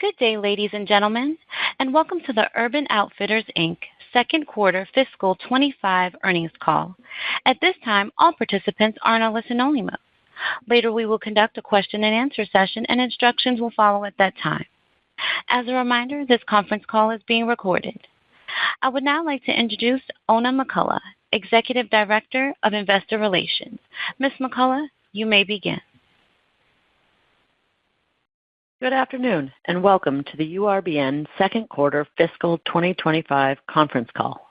Good day, ladies and gentlemen, and welcome to the Urban Outfitters, Inc. second quarter fiscal 25 earnings call. At this time, all participants are in a listen-only mode. Later, we will conduct a question-and-answer session, and instructions will follow at that time. As a reminder, this conference call is being recorded. I would now like to introduce Oona McCullough, Executive Director of Investor Relations. Ms. McCullough, you may begin. Good afternoon, and welcome to the URBN second quarter fiscal 2025 conference call.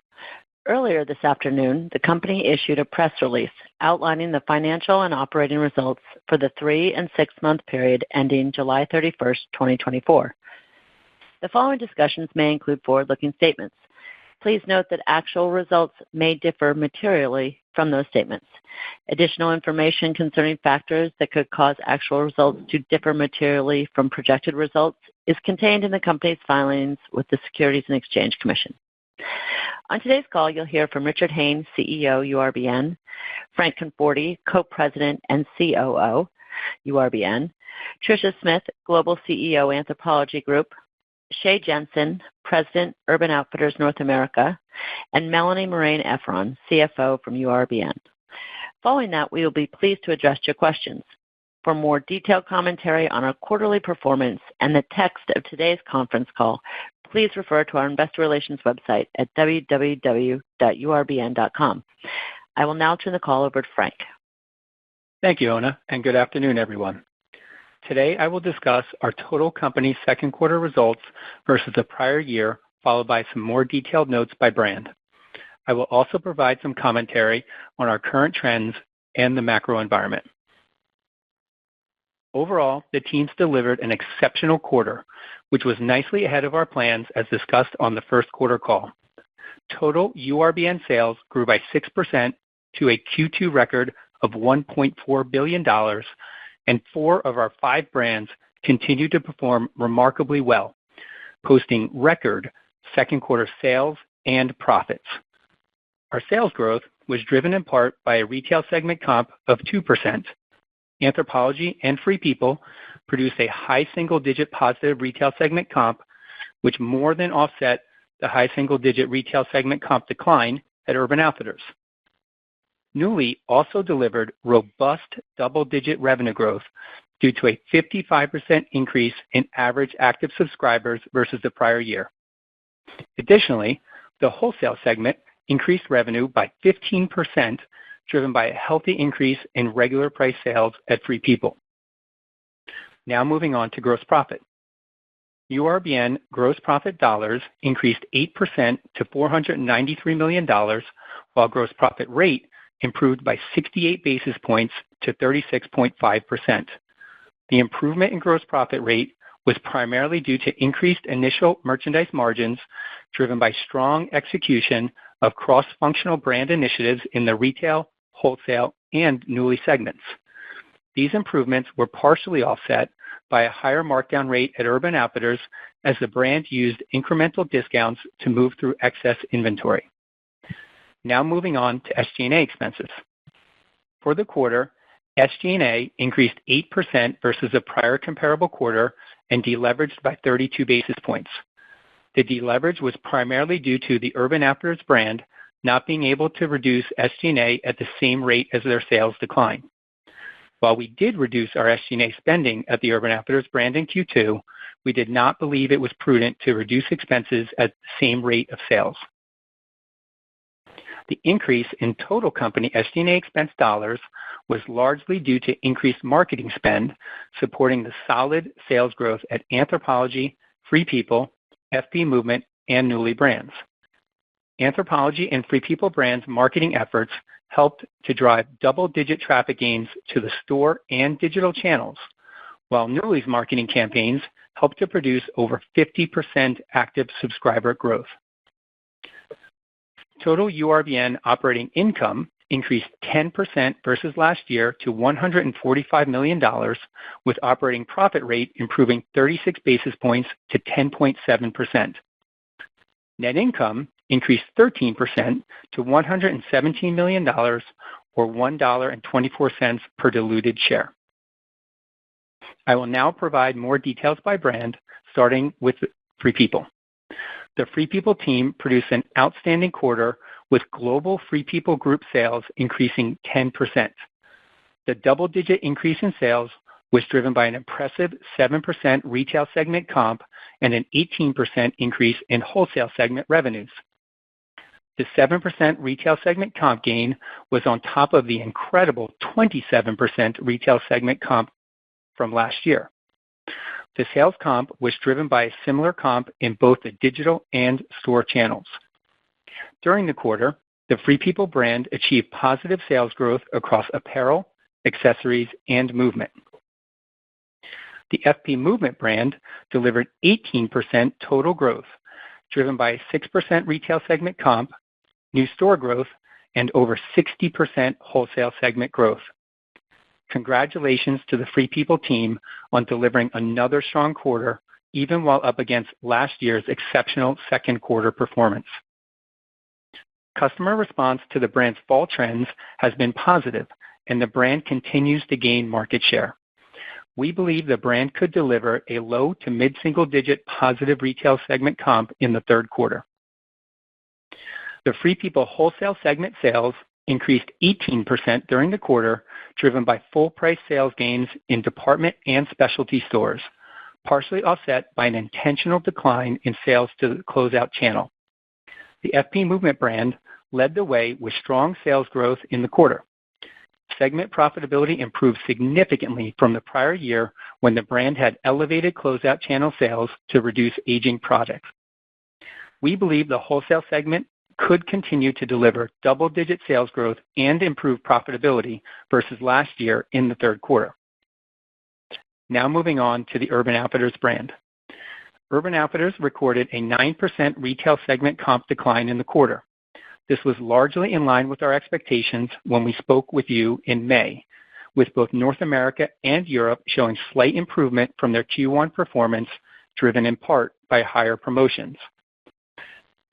Earlier this afternoon, the company issued a press release outlining the financial and operating results for the 3- and 6-month period ending July 31st, 2024. The following discussions may include forward-looking statements. Please note that actual results may differ materially from those statements. Additional information concerning factors that could cause actual results to differ materially from projected results is contained in the company's filings with the Securities and Exchange Commission. On today's call, you'll hear from Richard Hayne, CEO, URBN, Frank Conforti, Co-President and COO, URBN, Tricia Smith, Global CEO, Anthropologie Group, Shea Jensen, President, Urban Outfitters North America, and Melanie Marein-Efron, CFO from URBN. Following that, we will be pleased to address your questions. For more detailed commentary on our quarterly performance and the text of today's conference call, please refer to our investor relations website at www.urbn.com. I will now turn the call over to Frank. Thank you, Oona, and good afternoon, everyone. Today, I will discuss our total company second quarter results versus the prior year, followed by some more detailed notes by brand. I will also provide some commentary on our current trends and the macro environment. Overall, the teams delivered an exceptional quarter, which was nicely ahead of our plans as discussed on the first quarter call. Total URBN sales grew by 6% to a Q2 record of $1.4 billion, and 4 of our 5 brands continued to perform remarkably well, posting record second quarter sales and profits. Our sales growth was driven in part by a retail segment comp of 2%. Anthropologie and Free People produced a high single-digit positive retail segment comp, which more than offset the high single-digit retail segment comp decline at Urban Outfitters. Nuuly also delivered robust double-digit revenue growth due to a 55% increase in average active subscribers versus the prior year. Additionally, the wholesale segment increased revenue by 15%, driven by a healthy increase in regular price sales at Free People. Now moving on to gross profit. URBN gross profit dollars increased 8% to $493 million, while gross profit rate improved by 68 basis points to 36.5%. The improvement in gross profit rate was primarily due to increased initial merchandise margins driven by strong execution of cross-functional brand initiatives in the retail, wholesale, and Nuuly segments. These improvements were partially offset by a higher markdown rate at Urban Outfitters as the brand used incremental discounts to move through excess inventory. Now moving on to SG&A expenses. For the quarter, SG&A increased 8% versus the prior comparable quarter and deleveraged by 32 basis points. The deleverage was primarily due to the Urban Outfitters brand not being able to reduce SG&A at the same rate as their sales decline. While we did reduce our SG&A spending at the Urban Outfitters brand in Q2, we did not believe it was prudent to reduce expenses at the same rate of sales. The increase in total company SG&A expense dollars was largely due to increased marketing spend, supporting the solid sales growth at Anthropologie, Free People, FP Movement, and Nuuly brands. Anthropologie and Free People brands' marketing efforts helped to drive double-digit traffic gains to the store and digital channels, while Nuuly's marketing campaigns helped to produce over 50% active subscriber growth. Total URBN operating income increased 10% versus last year to $145 million, with operating profit rate improving 36 basis points to 10.7%. Net income increased 13% to $117 million, or $1.24 per diluted share. I will now provide more details by brand, starting with Free People. The Free People team produced an outstanding quarter with global Free People group sales increasing 10%. The double-digit increase in sales was driven by an impressive 7% retail segment comp and an 18% increase in wholesale segment revenues. The 7% retail segment comp gain was on top of the incredible 27% retail segment comp from last year. The sales comp was driven by a similar comp in both the digital and store channels. During the quarter, the Free People brand achieved positive sales growth across apparel, accessories, and movement. The FP Movement brand delivered 18% total growth, driven by a 6% retail segment comp, new store growth, and over 60% wholesale segment growth. Congratulations to the Free People team on delivering another strong quarter, even while up against last year's exceptional second quarter performance. Customer response to the brand's fall trends has been positive, and the brand continues to gain market share. We believe the brand could deliver a low to mid-single-digit positive retail segment comp in the third quarter. The Free People wholesale segment sales increased 18% during the quarter, driven by full-price sales gains in department and specialty stores, partially offset by an intentional decline in sales to the closeout channel. The FP Movement brand led the way with strong sales growth in the quarter. Segment profitability improved significantly from the prior year when the brand had elevated closeout channel sales to reduce aging products. We believe the wholesale segment could continue to deliver double-digit sales growth and improve profitability versus last year in the third quarter. Now moving on to the Urban Outfitters brand. Urban Outfitters recorded a 9% retail segment comp decline in the quarter. This was largely in line with our expectations when we spoke with you in May, with both North America and Europe showing slight improvement from their Q1 performance, driven in part by higher promotions.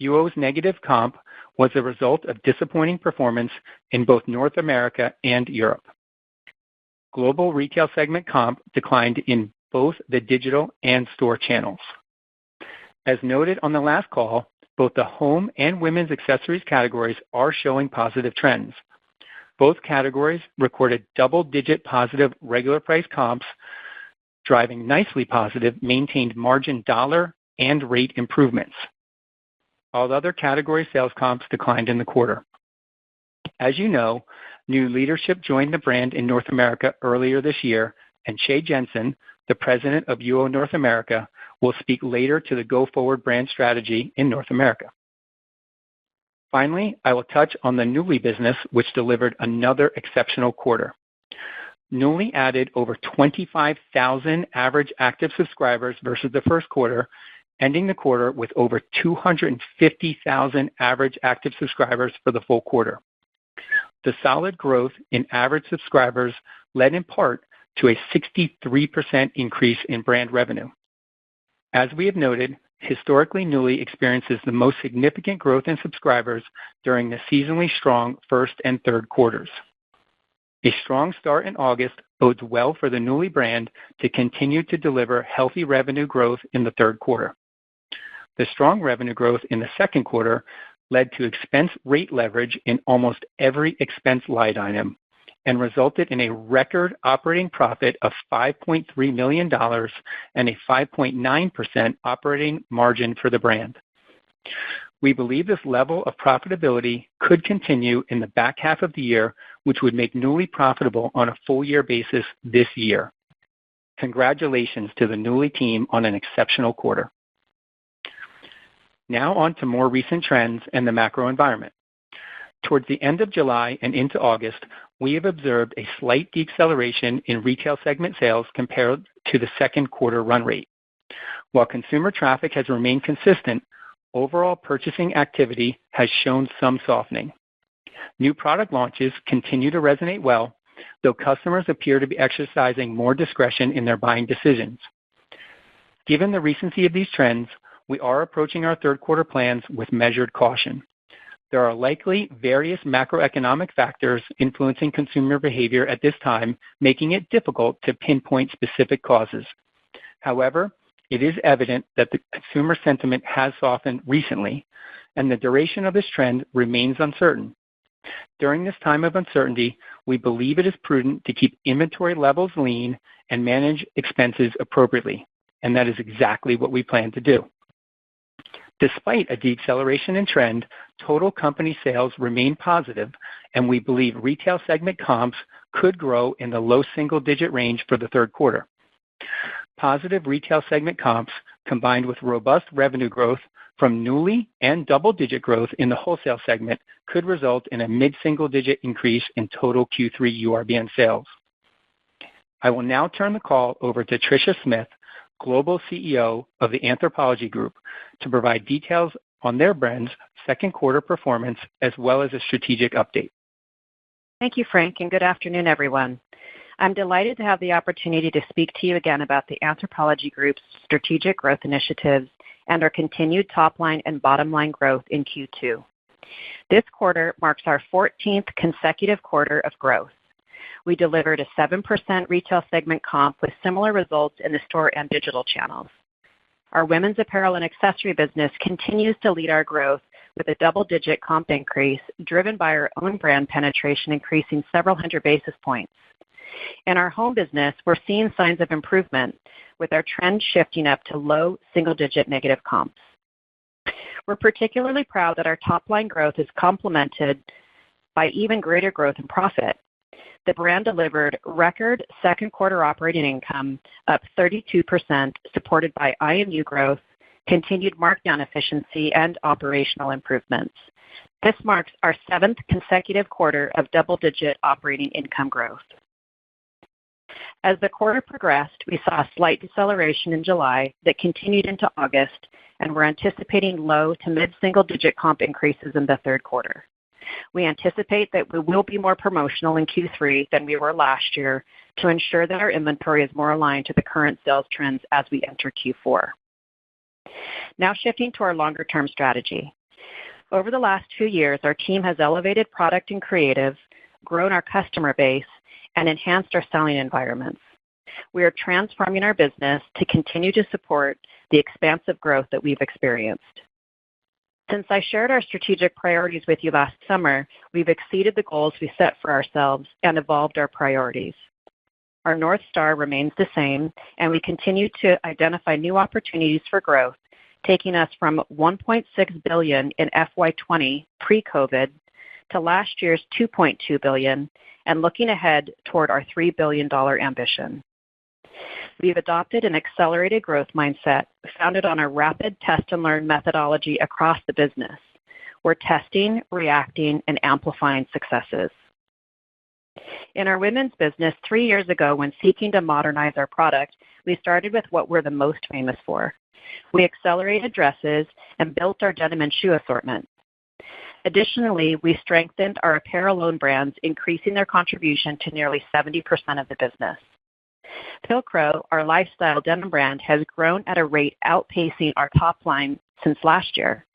UO's negative comp was a result of disappointing performance in both North America and Europe. Global retail segment comp declined in both the digital and store channels. As noted on the last call, both the home and women's accessories categories are showing positive trends. Both categories recorded double-digit positive regular price comps, driving nicely positive maintained margin dollar and rate improvements. All other category sales comps declined in the quarter. As you know, new leadership joined the brand in North America earlier this year, and Shea Jensen, the president of UO North America, will speak later to the go-forward brand strategy in North America. Finally, I will touch on the Nuuly business, which delivered another exceptional quarter. Nuuly added over 25,000 average active subscribers versus the first quarter, ending the quarter with over 250,000 average active subscribers for the full quarter. The solid growth in average subscribers led in part to a 63% increase in brand revenue. As we have noted, historically Nuuly experiences the most significant growth in subscribers during the seasonally strong first and third quarters. A strong start in August bodes well for the Nuuly brand to continue to deliver healthy revenue growth in the third quarter. The strong revenue growth in the second quarter led to expense rate leverage in almost every expense line item and resulted in a record operating profit of $5.3 million and a 5.9% operating margin for the brand. We believe this level of profitability could continue in the back half of the year, which would make Nuuly profitable on a full-year basis this year. Congratulations to the Nuuly team on an exceptional quarter. Now on to more recent trends and the macro environment. Towards the end of July and into August, we have observed a slight deceleration in retail segment sales compared to the second quarter run rate. While consumer traffic has remained consistent, overall purchasing activity has shown some softening. New product launches continue to resonate well, though customers appear to be exercising more discretion in their buying decisions. Given the recency of these trends, we are approaching our third quarter plans with measured caution. There are likely various macroeconomic factors influencing consumer behavior at this time, making it difficult to pinpoint specific causes. However, it is evident that the consumer sentiment has softened recently, and the duration of this trend remains uncertain. During this time of uncertainty, we believe it is prudent to keep inventory levels lean and manage expenses appropriately, and that is exactly what we plan to do. Despite a deceleration in trend, total company sales remain positive, and we believe retail segment comps could grow in the low single-digit range for the third quarter. Positive retail segment comps, combined with robust revenue growth from Nuuly and double-digit growth in the wholesale segment, could result in a mid-single-digit increase in total Q3 URBN sales. I will now turn the call over to Tricia Smith, Global CEO of the Anthropologie Group, to provide details on their brand's second quarter performance as well as a strategic update. Thank you, Frank, and good afternoon, everyone. I'm delighted to have the opportunity to speak to you again about the Anthropologie Group's strategic growth initiatives and our continued top-line and bottom-line growth in Q2. This quarter marks our 14th consecutive quarter of growth. We delivered a 7% retail segment comp with similar results in the store and digital channels. Our women's apparel and accessory business continues to lead our growth with a double-digit comp increase driven by our own brand penetration increasing several hundred basis points. In our home business, we're seeing signs of improvement with our trend shifting up to low single-digit negative comps. We're particularly proud that our top-line growth is complemented by even greater growth in profit. The brand delivered record second quarter operating income up 32%, supported by IMU growth, continued markdown efficiency, and operational improvements. This marks our 7th consecutive quarter of double-digit operating income growth. As the quarter progressed, we saw a slight deceleration in July that continued into August, and we're anticipating low to mid-single-digit comp increases in the third quarter. We anticipate that we will be more promotional in Q3 than we were last year to ensure that our inventory is more aligned to the current sales trends as we enter Q4. Now shifting to our longer-term strategy. Over the last 2 years, our team has elevated product and creative, grown our customer base, and enhanced our selling environments. We are transforming our business to continue to support the expansive growth that we've experienced. Since I shared our strategic priorities with you last summer, we've exceeded the goals we set for ourselves and evolved our priorities. Our North Star remains the same, and we continue to identify new opportunities for growth, taking us from $1.6 billion in FY20 pre-COVID to last year's $2.2 billion and looking ahead toward our $3 billion ambition. We've adopted an accelerated growth mindset founded on a rapid test and learn methodology across the business. We're testing, reacting, and amplifying successes. In our women's business, 3 years ago, when seeking to modernize our product, we started with what we're the most famous for. We accelerated dresses and built our denim and shoe assortment. Additionally, we strengthened our apparel own brands, increasing their contribution to nearly 70% of the business. Pilcrow, our lifestyle denim brand, has grown at a rate outpacing our top line since last year.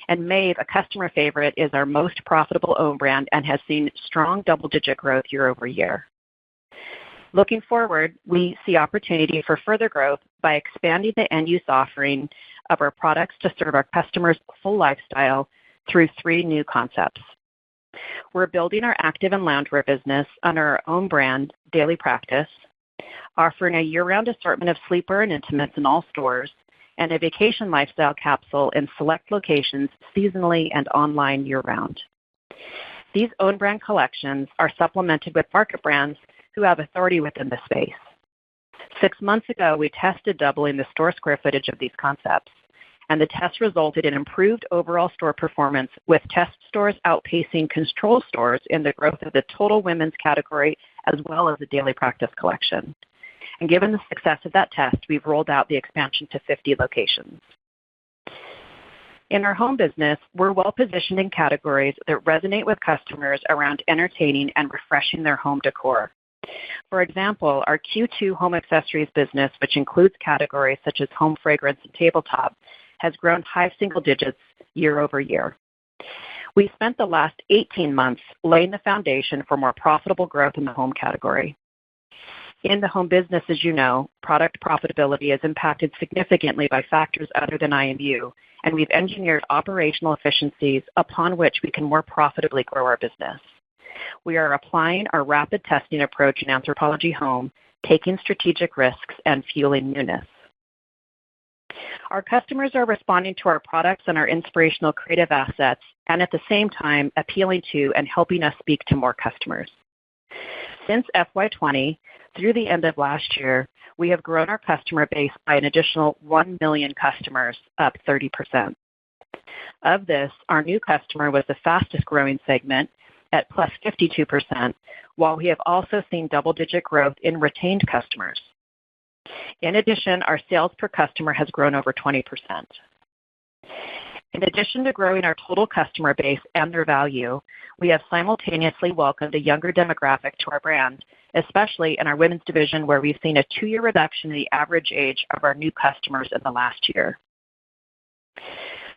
And Maeve, a customer favorite, is our most profitable own brand and has seen strong double-digit growth year over year. Looking forward, we see opportunity for further growth by expanding the end-use offering of our products to serve our customers' full lifestyle through 3 new concepts. We're building our active and loungewear business under our own brand, Daily Practice, offering a year-round assortment of sleepwear and intimates in all stores, and a vacation lifestyle capsule in select locations seasonally and online year-round. These own brand collections are supplemented with market brands who have authority within the space. 6 months ago, we tested doubling the store square footage of these concepts, and the test resulted in improved overall store performance, with test stores outpacing control stores in the growth of the total women's category as well as the Daily Practice collection. And given the success of that test, we've rolled out the expansion to 50 locations. In our home business, we're well-positioned in categories that resonate with customers around entertaining and refreshing their home decor. For example, our Q2 home accessories business, which includes categories such as home fragrance and tabletop, has grown high single digits year over year. We spent the last 18 months laying the foundation for more profitable growth in the home category. In the home business, as you know, product profitability is impacted significantly by factors other than IMU, and we've engineered operational efficiencies upon which we can more profitably grow our business. We are applying our rapid testing approach in Anthropologie Home, taking strategic risks and fueling newness. Our customers are responding to our products and our inspirational creative assets, and at the same time appealing to and helping us speak to more customers. Since FY20, through the end of last year, we have grown our customer base by an additional 1 million customers, up 30%. Of this, our new customer was the fastest growing segment at plus 52%, while we have also seen double-digit growth in retained customers. In addition, our sales per customer has grown over 20%. In addition to growing our total customer base and their value, we have simultaneously welcomed a younger demographic to our brand, especially in our women's division, where we've seen a 2-year reduction in the average age of our new customers in the last year.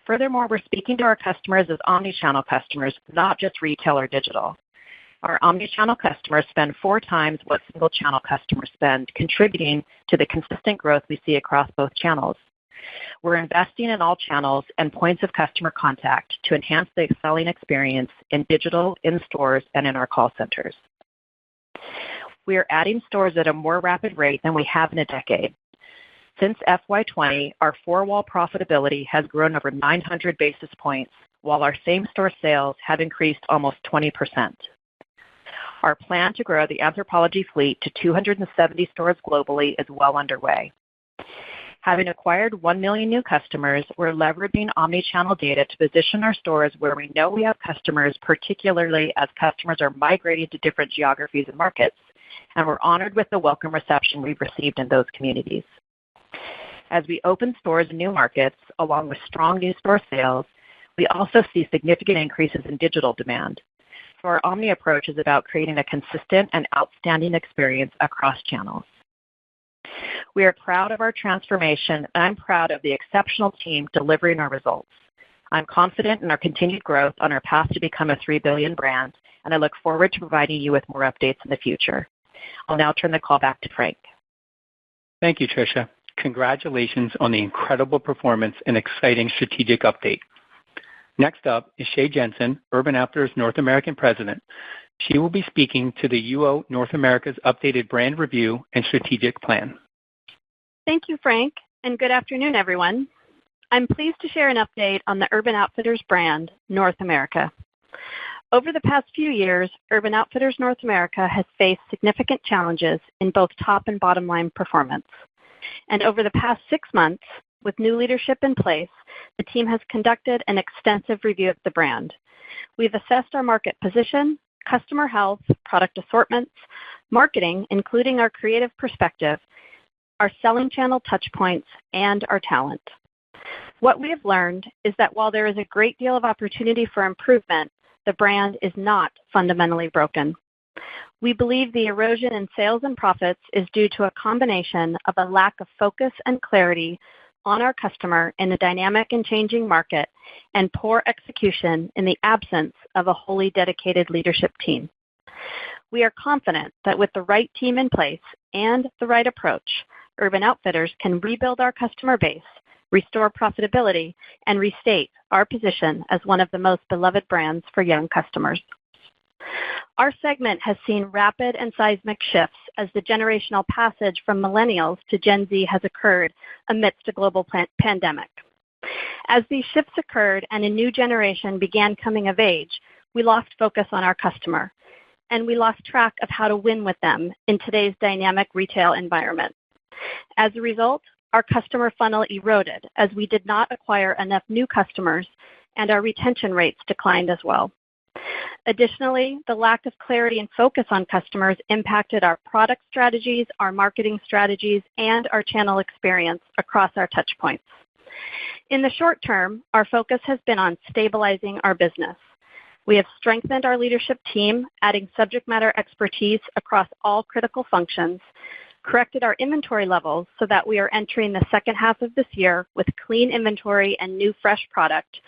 Furthermore, we're speaking to our customers as omnichannel customers, not just retail or digital. Our omnichannel customers spend 4 times what single-channel customers spend, contributing to the consistent growth we see across both channels. We're investing in all channels and points of customer contact to enhance the selling experience in digital, in stores, and in our call centers. We are adding stores at a more rapid rate than we have in a decade. Since FY20, our 4-wall profitability has grown over 900 basis points, while our same-store sales have increased almost 20%. Our plan to grow the Anthropologie fleet to 270 stores globally is well underway. Having acquired 1 million new customers, we're leveraging omnichannel data to position our stores where we know we have customers, particularly as customers are migrating to different geographies and markets, and we're honored with the welcome reception we've received in those communities. As we open stores in new markets, along with strong new store sales, we also see significant increases in digital demand. So our omni approach is about creating a consistent and outstanding experience across channels. We are proud of our transformation, and I'm proud of the exceptional team delivering our results. I'm confident in our continued growth on our path to become a $3 billion brand, and I look forward to providing you with more updates in the future. I'll now turn the call back to Frank. Thank you, Tricia. Congratulations on the incredible performance and exciting strategic update. Next up is Shea Jensen, Urban Outfitters North American President. She will be speaking to the UO North America's updated brand review and strategic plan. Thank you, Frank, and good afternoon, everyone. I'm pleased to share an update on the Urban Outfitters brand, North America. Over the past few years, Urban Outfitters North America has faced significant challenges in both top and bottom line performance. And over the past 6 months, with new leadership in place, the team has conducted an extensive review of the brand. We've assessed our market position, customer health, product assortments, marketing, including our creative perspective, our selling channel touchpoints, and our talent. What we have learned is that while there is a great deal of opportunity for improvement, the brand is not fundamentally broken. We believe the erosion in sales and profits is due to a combination of a lack of focus and clarity on our customer in a dynamic and changing market, and poor execution in the absence of a wholly dedicated leadership team. We are confident that with the right team in place and the right approach, Urban Outfitters can rebuild our customer base, restore profitability, and restate our position as one of the most beloved brands for young customers. Our segment has seen rapid and seismic shifts as the generational passage from millennials to Gen Z has occurred amidst a global pandemic. As these shifts occurred and a new generation began coming of age, we lost focus on our customer, and we lost track of how to win with them in today's dynamic retail environment. As a result, our customer funnel eroded as we did not acquire enough new customers, and our retention rates declined as well. Additionally, the lack of clarity and focus on customers impacted our product strategies, our marketing strategies, and our channel experience across our touchpoints. In the short term, our focus has been on stabilizing our business. We have strengthened our leadership team, adding subject matter expertise across all critical functions, corrected our inventory levels so that we are entering the second half of this year with clean inventory and new fresh product,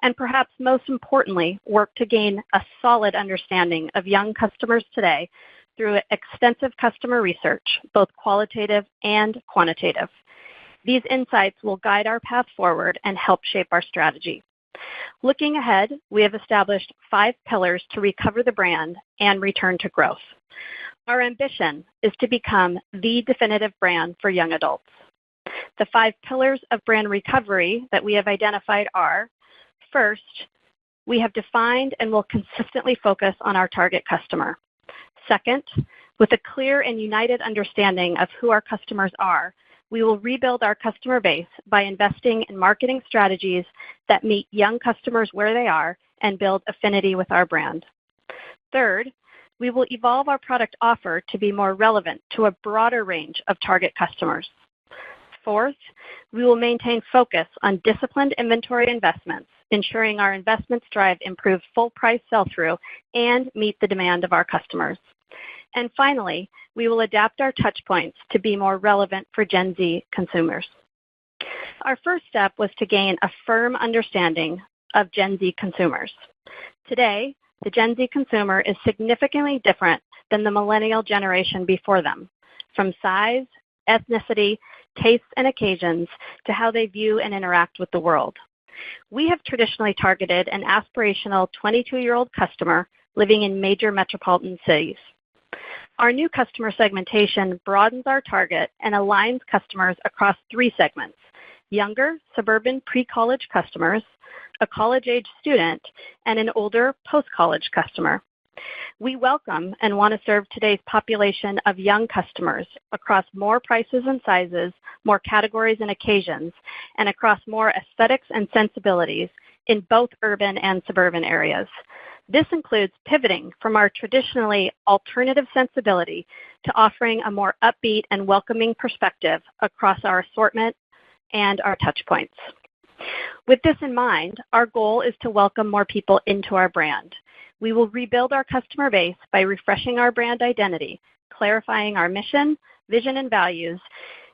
and perhaps most importantly, worked to gain a solid understanding of young customers today through extensive customer research, both qualitative and quantitative. These insights will guide our path forward and help shape our strategy. Looking ahead, we have established 5 pillars to recover the brand and return to growth. Our ambition is to become the definitive brand for young adults. The 5 pillars of brand recovery that we have identified are: first, we have defined and will consistently focus on our target customer. Second, with a clear and united understanding of who our customers are, we will rebuild our customer base by investing in marketing strategies that meet young customers where they are and build affinity with our brand. Third, we will evolve our product offer to be more relevant to a broader range of target customers. Fourth, we will maintain focus on disciplined inventory investments, ensuring our investments drive improved full price sell-through and meet the demand of our customers. And finally, we will adapt our touch points to be more relevant for Gen Z consumers. Our first step was to gain a firm understanding of Gen Z consumers. Today, the Gen Z consumer is significantly different than the millennial generation before them, from size, ethnicity, tastes, and occasions to how they view and interact with the world. We have traditionally targeted an aspirational 22-year-old customer living in major metropolitan cities. Our new customer segmentation broadens our target and aligns customers across 3 segments: younger, suburban pre-college customers, a college-age student, and an older post-college customer. We welcome and want to serve today's population of young customers across more prices and sizes, more categories and occasions, and across more aesthetics and sensibilities in both urban and suburban areas. This includes pivoting from our traditionally alternative sensibility to offering a more upbeat and welcoming perspective across our assortment and our touch points. With this in mind, our goal is to welcome more people into our brand. We will rebuild our customer base by refreshing our brand identity, clarifying our mission, vision, and values,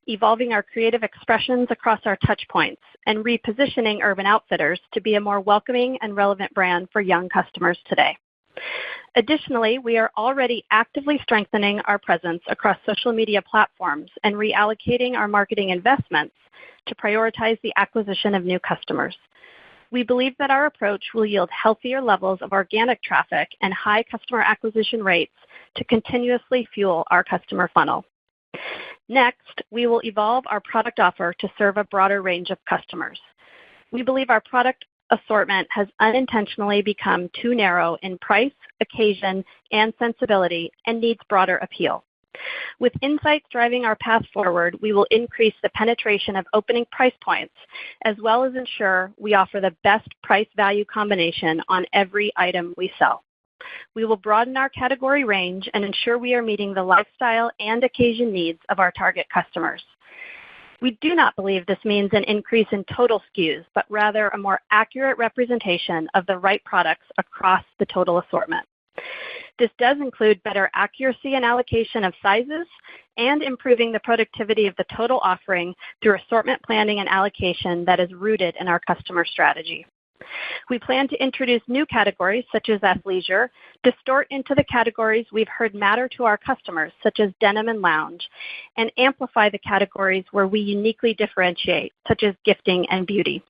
evolving our creative expressions across our touch points, and repositioning Urban Outfitters to be a more welcoming and relevant brand for young customers today. Additionally, we are already actively strengthening our presence across social media platforms and reallocating our marketing investments to prioritize the acquisition of new customers. We believe that our approach will yield healthier levels of organic traffic and high customer acquisition rates to continuously fuel our customer funnel. Next, we will evolve our product offer to serve a broader range of customers. We believe our product assortment has unintentionally become too narrow in price, occasion, and sensibility and needs broader appeal. With insights driving our path forward, we will increase the penetration of opening price points, as well as ensure we offer the best price-value combination on every item we sell. We will broaden our category range and ensure we are meeting the lifestyle and occasion needs of our target customers. We do not believe this means an increase in total SKUs, but rather a more accurate representation of the right products across the total assortment. This does include better accuracy and allocation of sizes and improving the productivity of the total offering through assortment planning and allocation that is rooted in our customer strategy. We plan to introduce new categories such as athleisure, distort into the categories we've heard matter to our customers such as denim and lounge, and amplify the categories where we uniquely differentiate such as gifting and beauty.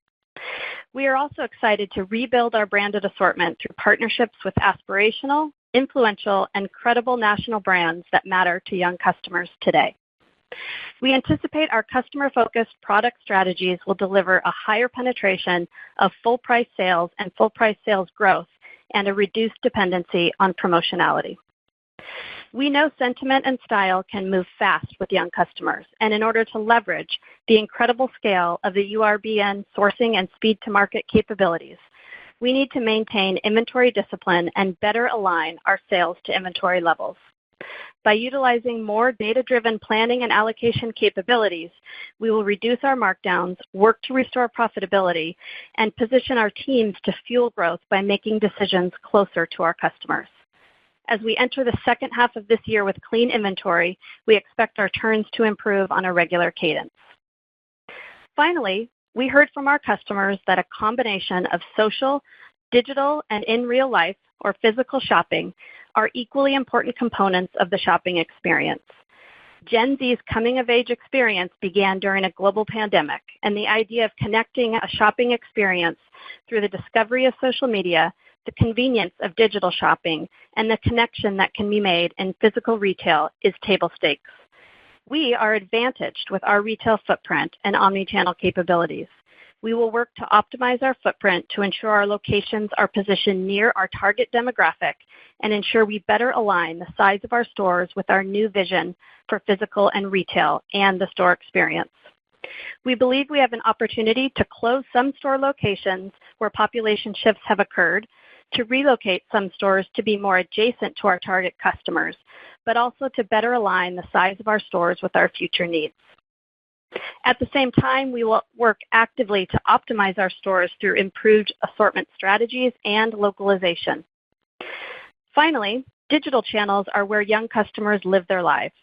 We are also excited to rebuild our branded assortment through partnerships with aspirational, influential, and credible national brands that matter to young customers today. We anticipate our customer-focused product strategies will deliver a higher penetration of full-price sales and full-price sales growth and a reduced dependency on promotionality. We know sentiment and style can move fast with young customers, and in order to leverage the incredible scale of the URBN sourcing and speed-to-market capabilities, we need to maintain inventory discipline and better align our sales to inventory levels. By utilizing more data-driven planning and allocation capabilities, we will reduce our markdowns, work to restore profitability, and position our teams to fuel growth by making decisions closer to our customers. As we enter the second half of this year with clean inventory, we expect our turns to improve on a regular cadence. Finally, we heard from our customers that a combination of social, digital, and in real life, or physical shopping, are equally important components of the shopping experience. Gen Z's coming-of-age experience began during a global pandemic, and the idea of connecting a shopping experience through the discovery of social media, the convenience of digital shopping, and the connection that can be made in physical retail is table stakes. We are advantaged with our retail footprint and omnichannel capabilities. We will work to optimize our footprint to ensure our locations are positioned near our target demographic and ensure we better align the size of our stores with our new vision for physical and retail and the store experience. We believe we have an opportunity to close some store locations where population shifts have occurred, to relocate some stores to be more adjacent to our target customers, but also to better align the size of our stores with our future needs. At the same time, we will work actively to optimize our stores through improved assortment strategies and localization. Finally, digital channels are where young customers live their lives.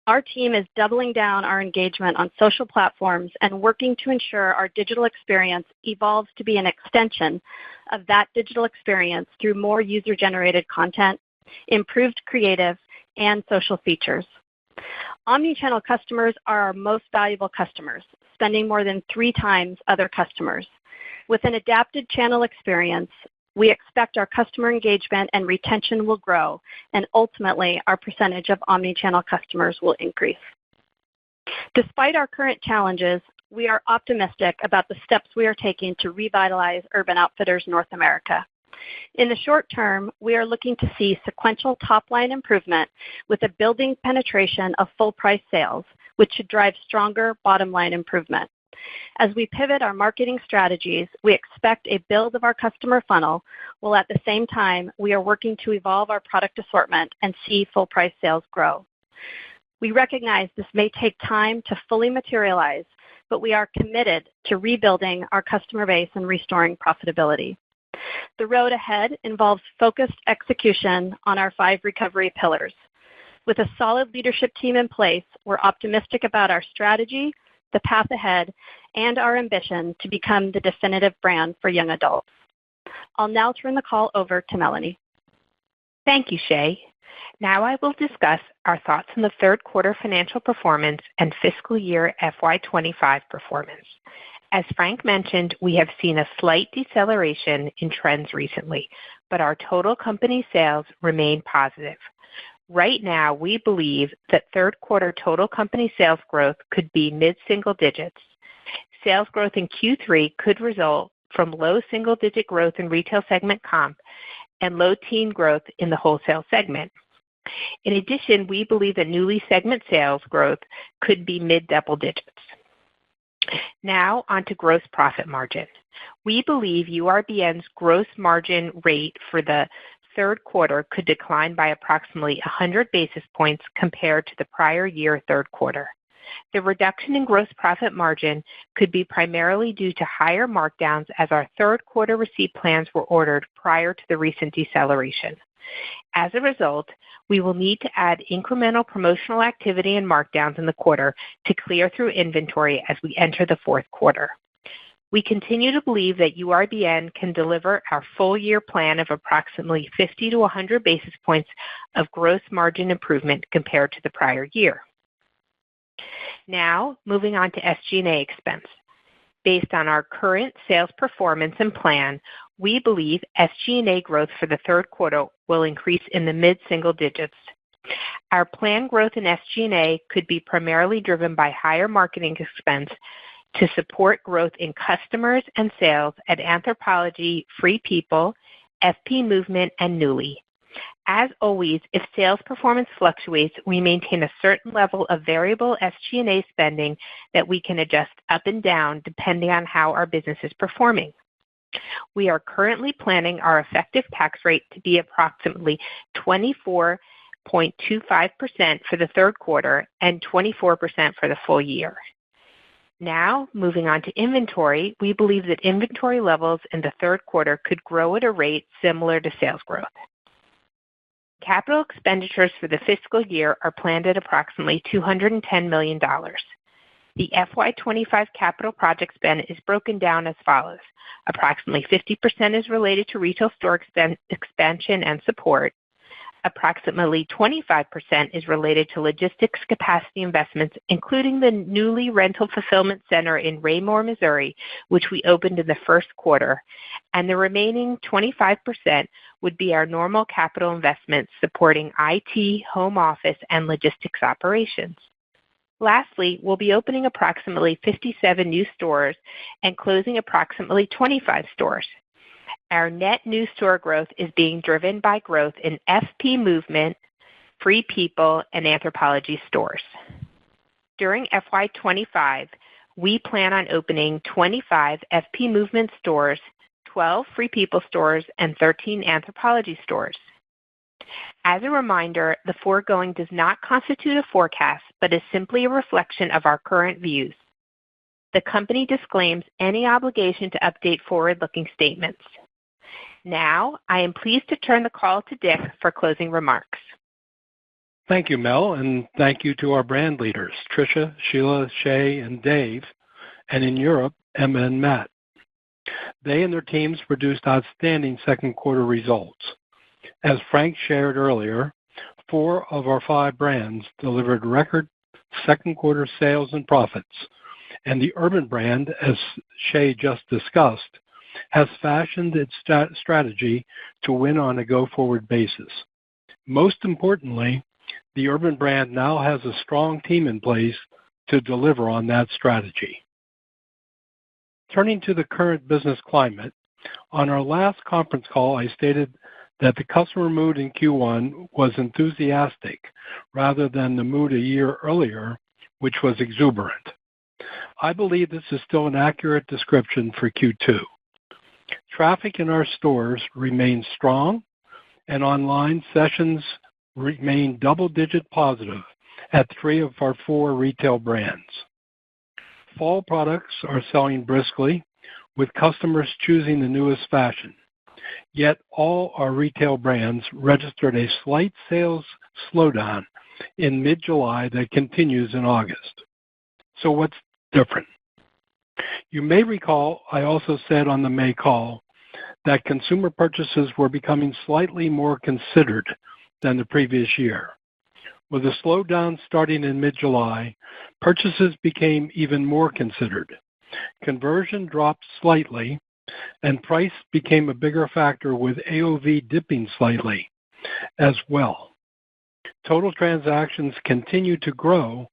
Our team is doubling down our engagement on social platforms and working to ensure our digital experience evolves to be an extension of that digital experience through more user-generated content, improved creative, and social features. Omnichannel customers are our most valuable customers, spending more than 3 times other customers. With an adapted channel experience, we expect our customer engagement and retention will grow, and ultimately, our percentage of omnichannel customers will increase. Despite our current challenges, we are optimistic about the steps we are taking to revitalize Urban Outfitters North America. In the short term, we are looking to see sequential top-line improvement with a building penetration of full-price sales, which should drive stronger bottom-line improvement. As we pivot our marketing strategies, we expect a build of our customer funnel, while at the same time, we are working to evolve our product assortment and see full-price sales grow. We recognize this may take time to fully materialize, but we are committed to rebuilding our customer base and restoring profitability. The road ahead involves focused execution on our 5 recovery pillars. With a solid leadership team in place, we're optimistic about our strategy, the path ahead, and our ambition to become the definitive brand for young adults. I'll now turn the call over to Melanie. Thank you, Shay. Now I will discuss our thoughts on the third quarter financial performance and fiscal year FY25 performance. As Frank mentioned, we have seen a slight deceleration in trends recently, but our total company sales remain positive. Right now, we believe that third quarter total company sales growth could be mid-single digits. Sales growth in Q3 could result from low single-digit growth in retail segment comp and low teen growth in the wholesale segment. In addition, we believe that Nuuly segment sales growth could be mid-double digits. Now on to gross profit margin. We believe URBN's gross margin rate for the third quarter could decline by approximately 100 basis points compared to the prior year third quarter. The reduction in gross profit margin could be primarily due to higher markdowns as our third quarter receipt plans were ordered prior to the recent deceleration. As a result, we will need to add incremental promotional activity and markdowns in the quarter to clear through inventory as we enter the fourth quarter. We continue to believe that URBN can deliver our full-year plan of approximately 50 to 100 basis points of gross margin improvement compared to the prior year. Now, moving on to SG&A expense. Based on our current sales performance and plan, we believe SG&A growth for the third quarter will increase in the mid-single digits. Our planned growth in SG&A could be primarily driven by higher marketing expense to support growth in customers and sales at Anthropologie, Free People, FP Movement, and Nuuly. As always, if sales performance fluctuates, we maintain a certain level of variable SG&A spending that we can adjust up and down depending on how our business is performing. We are currently planning our effective tax rate to be approximately 24.25% for the third quarter and 24% for the full year. Now, moving on to inventory, we believe that inventory levels in the third quarter could grow at a rate similar to sales growth. Capital expenditures for the fiscal year are planned at approximately $210 million. The FY25 capital project spend is broken down as follows. Approximately 50% is related to retail store expansion and support. Approximately 25% is related to logistics capacity investments, including the newly rental fulfillment center in Raymore, Missouri, which we opened in the first quarter, and the remaining 25% would be our normal capital investments supporting IT, home office, and logistics operations. Lastly, we'll be opening approximately 57 new stores and closing approximately 25 stores. Our net new store growth is being driven by growth in FP Movement, Free People, and Anthropologie stores. During FY25, we plan on opening 25 FP Movement stores, 12 Free People stores, and 13 Anthropologie stores. As a reminder, the foregoing does not constitute a forecast, but is simply a reflection of our current views. The company disclaims any obligation to update forward-looking statements. Now, I am pleased to turn the call to Dick for closing remarks. Thank you, Mel, and thank you to our brand leaders, Tricia, Sheila, Shay, and Dave, and in Europe, Emma and Matt. They and their teams produced outstanding second quarter results. As Frank shared earlier, 4 of our 5 brands delivered record second quarter sales and profits, and the Urban brand, as Shay just discussed, has fashioned its strategy to win on a go-forward basis. Most importantly, the Urban brand now has a strong team in place to deliver on that strategy. Turning to the current business climate, on our last conference call, I stated that the customer mood in Q1 was enthusiastic rather than the mood a year earlier, which was exuberant. I believe this is still an accurate description for Q2. Traffic in our stores remains strong, and online sessions remain double-digit positive at 3 of our 4 retail brands. Fall products are selling briskly, with customers choosing the newest fashion. Yet all our retail brands registered a slight sales slowdown in mid-July that continues in August. So what's different? You may recall I also said on the May call that consumer purchases were becoming slightly more considered than the previous year. With a slowdown starting in mid-July, purchases became even more considered. Conversion dropped slightly, and price became a bigger factor, with AOV dipping slightly as well. Total transactions continued to grow,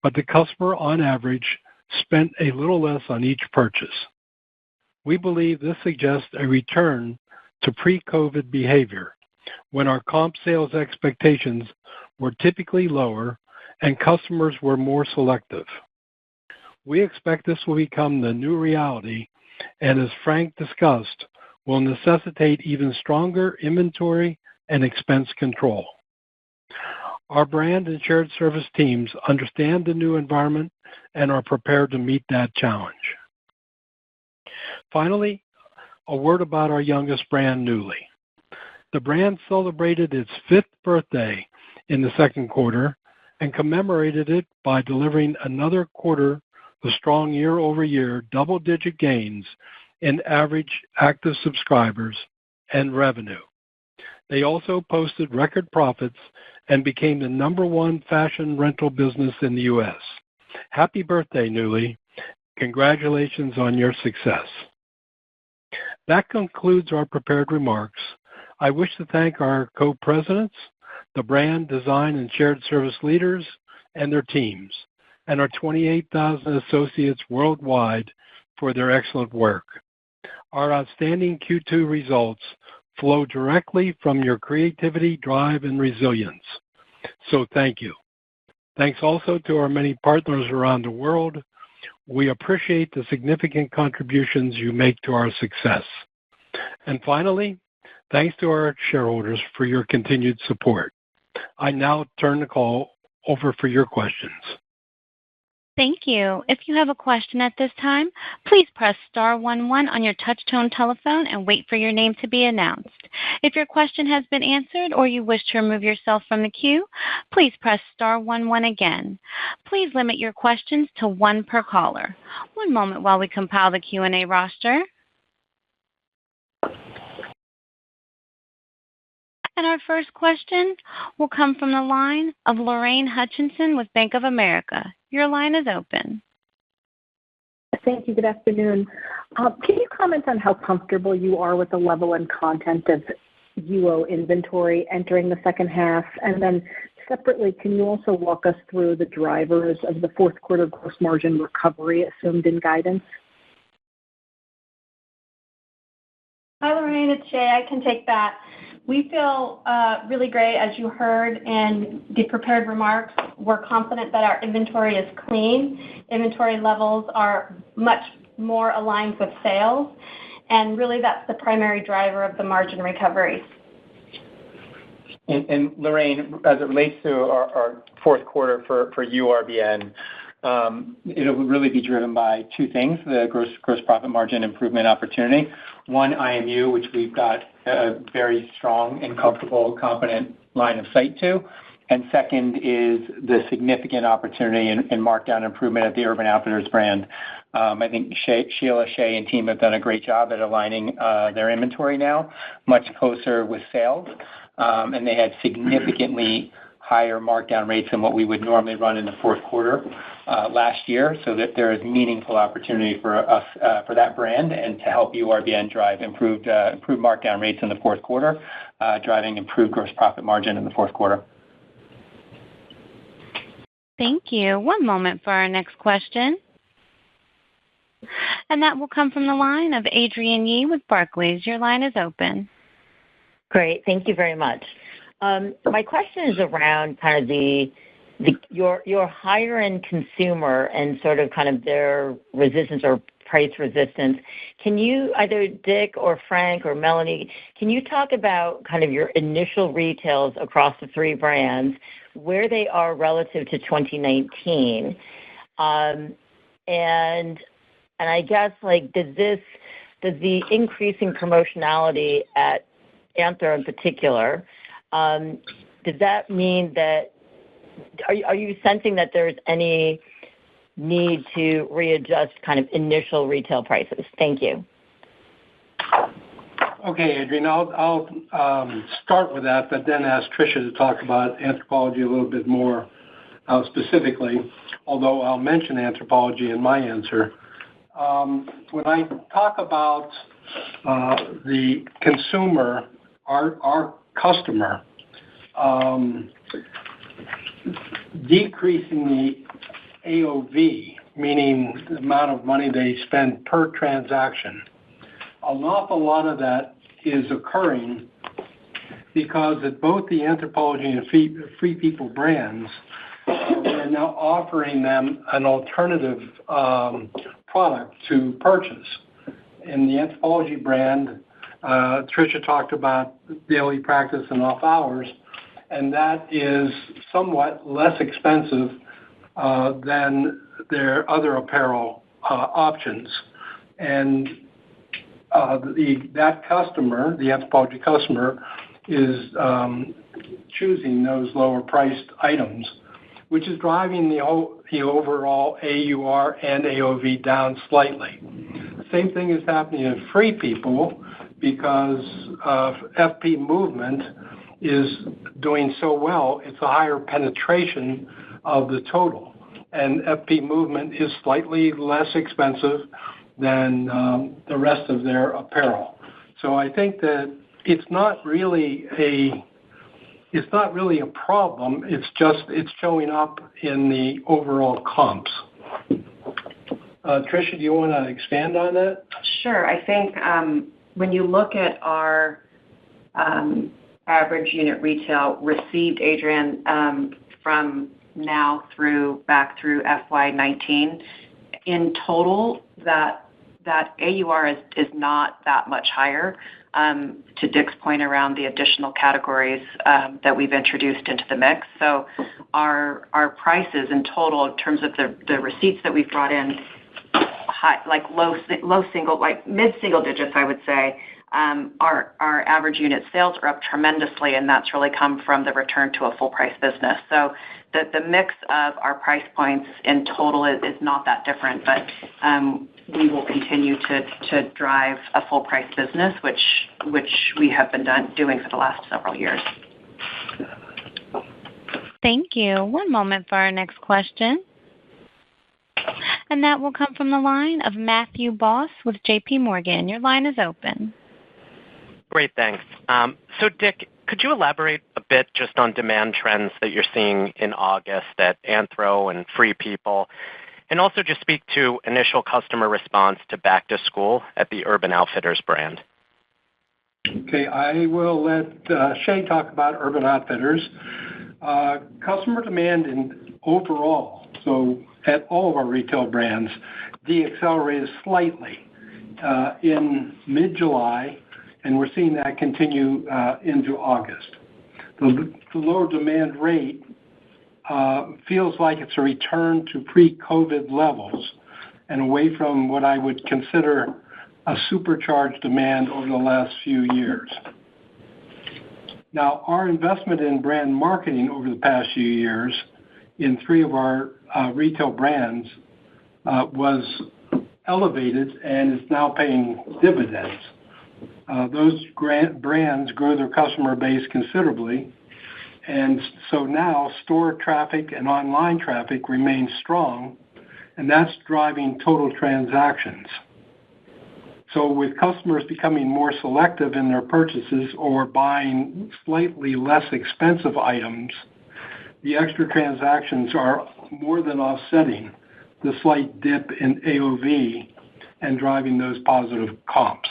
but the customer on average spent a little less on each purchase. We believe this suggests a return to pre-COVID behavior, when our comp sales expectations were typically lower and customers were more selective. We expect this will become the new reality, and as Frank discussed, will necessitate even stronger inventory and expense control. Our brand and shared service teams understand the new environment and are prepared to meet that challenge. Finally, a word about our youngest brand, Nuuly. The brand celebrated its 5th birthday in the second quarter and commemorated it by delivering another quarter of strong year-over-year double-digit gains in average active subscribers and revenue. They also posted record profits and became the #1 fashion rental business in the U.S. Happy birthday, Nuuly. Congratulations on your success. That concludes our prepared remarks. I wish to thank our co-presidents, the brand, design, and shared service leaders and their teams, and our 28,000 associates worldwide for their excellent work. Our outstanding Q2 results flow directly from your creativity, drive, and resilience. So thank you. Thanks also to our many partners around the world. We appreciate the significant contributions you make to our success. And finally, thanks to our shareholders for your continued support. I now turn the call over for your questions. Thank you. If you have a question at this time, please press star 11 on your touch-tone telephone and wait for your name to be announced. If your question has been answered or you wish to remove yourself from the queue, please press star 11 again. Please limit your questions to one per caller. One moment while we compile the Q&A roster. And our first question will come from the line of Lorraine Hutchinson with Bank of America. Your line is open. Thank you. Good afternoon. Can you comment on how comfortable you are with the level and content of UO inventory entering the second half? And then separately, can you also walk us through the drivers of the fourth quarter gross margin recovery assumed in guidance? Hi, Lorraine. It's Shay. I can take that. We feel really great, as you heard in the prepared remarks. We're confident that our inventory is clean. Inventory levels are much more aligned with sales, and really that's the primary driver of the margin recovery. And Lorraine, as it relates to our fourth quarter for URBN, it'll really be driven by two things: the gross profit margin improvement opportunity. One, IMU, which we've got a very strong and comfortable, confident line of sight to. And second is the significant opportunity in markdown improvement at the Urban Outfitters brand. I think Sheila, Shay, and team have done a great job at aligning their inventory now much closer with sales. And they had significantly higher markdown rates than what we would normally run in the fourth quarter last year, so that there is meaningful opportunity for us for that brand and to help URBN drive improved markdown rates in the fourth quarter, driving improved gross profit margin in the fourth quarter. Thank you. One moment for our next question. And that will come from the line of Adrienne Yih with Barclays. Your line is open. Great. Thank you very much. My question is around kind of your higher end consumer and sort of kind of their resistance or price resistance. Can you, either Dick or Frank or Melanie, can you talk about kind of your initial retails across the three brands, where they are relative to 2019? And I guess, like, does the increasing promotionality at Anthro in particular, does that mean that, are you sensing that there's any need to readjust kind of initial retail prices? Thank you. Okay, Adrienne, I'll start with that, but then ask Tricia to talk about Anthropologie a little bit more specifically, although I'll mention Anthropologie in my answer. When I talk about the consumer, our customer, decreasing the AOV, meaning the amount of money they spend per transaction, an awful lot of that is occurring because at both the Anthropologie and Free People brands, we're now offering them an alternative product to purchase. In the Anthropologie brand, Tricia talked about daily practice and off hours, and that is somewhat less expensive than their other apparel options. And that customer, the Anthropologie customer, is choosing those lower priced items, which is driving the overall AUR and AOV down slightly. The same thing is happening in Free People because FP Movement is doing so well. It's a higher penetration of the total. And FP Movement is slightly less expensive than the rest of their apparel. So I think that it's not really a problem. It's showing up in the overall comps. Tricia, do you want to expand on that? Sure. I think when you look at our average unit retail received, Adrienne, from now back through FY19, in total, that AUR is not that much higher. to Dick's point around the additional categories that we've introduced into the mix. So our prices in total, in terms of the receipts that we've brought in, mid-single digits, I would say. Our average unit sales are up tremendously, and that's really come from the return to a full-price business. So the mix of our price points in total is not that different, but we will continue to drive a full-price business, which we have been doing for the last several years. Thank you. One moment for our next question. And that will come from the line of Matthew Boss with J.P. Morgan. Your line is open. Great, thanks. So, Dick, could you elaborate a bit just on demand trends that you're seeing in August at Anthro and Free People, and also just speak to initial customer response to back to school at the Urban Outfitters brand? Okay, I will let Shay talk about Urban Outfitters. Customer demand overall, so at all of our retail brands, deaccelerated slightly in mid-July, and we're seeing that continue into August. The lower demand rate feels like it's a return to pre-COVID levels and away from what I would consider a supercharged demand over the last few years. Now, our investment in brand marketing over the past few years in 3 of our retail brands was elevated and is now paying dividends. Those brands grew their customer base considerably, and so now store traffic and online traffic remains strong, and that's driving total transactions. So with customers becoming more selective in their purchases or buying slightly less expensive items, the extra transactions are more than offsetting the slight dip in AOV and driving those positive comps.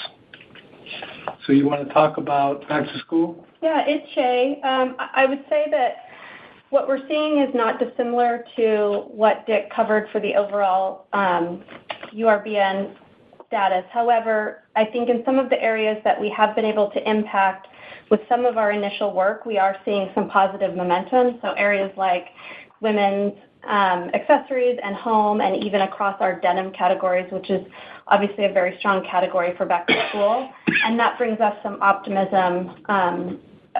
So you want to talk about back to school? Yeah, it's Shay. I would say that what we're seeing is not dissimilar to what Dick covered for the overall URBN status. However, I think in some of the areas that we have been able to impact with some of our initial work, we are seeing some positive momentum. So areas like women's accessories and home, and even across our denim categories, which is obviously a very strong category for back to school. And that brings us some optimism